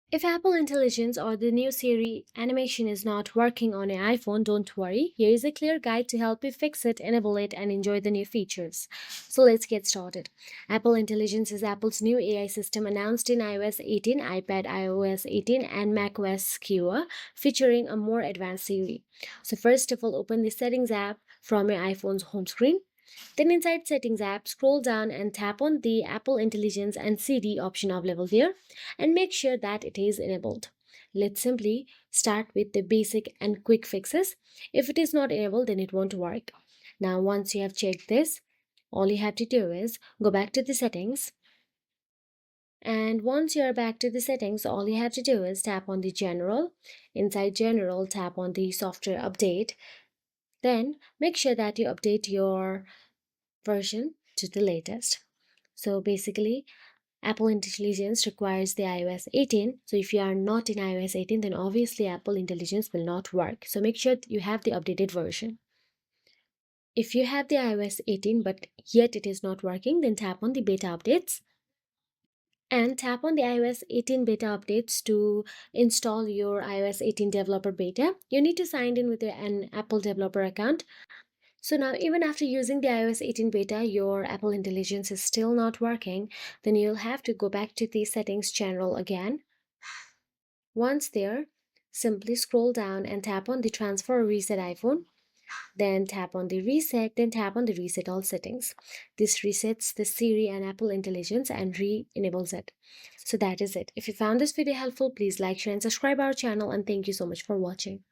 If Apple Intelligence or the new Siri animation is not working on your iPhone, don't worry. Here is a clear guide to help you fix it, enable it, and enjoy the new features. So let's get started. Apple Intelligence is Apple's new AI system announced in iOS 18, iPad iOS 18, and macOS Q, featuring a more advanced Siri. So first of all, open the Settings app from your iPhone's home screen. Then inside Settings app, scroll down and tap on the Apple Intelligence and CD option available there and make sure that it is enabled. Let's simply start with the basic and quick fixes. If it is not enabled, then it won't work. Now, once you have checked this, all you have to do is go back to the settings. And once you're back to the settings, all you have to do is tap on the general. Inside general, tap on the software update. Then make sure that you update your version to the latest. So basically, Apple Intelligence requires the iOS 18. So if you are not in iOS 18, then obviously Apple Intelligence will not work. So make sure you have the updated version. If you have the iOS 18 but yet it is not working, then tap on the beta updates and tap on the iOS 18 beta updates to install your iOS 18 developer beta. You need to sign in with an Apple developer account. So now, even after using the iOS 18 beta, your Apple Intelligence is still not working, then you'll have to go back to the settings general again. Once there, simply scroll down and tap on the transfer or reset iPhone. Then tap on the reset, then tap on the reset all settings. This resets the Siri and Apple Intelligence and re-enables it. So that is it. If you found this video helpful, please like, share and subscribe our channel, and thank you so much for watching.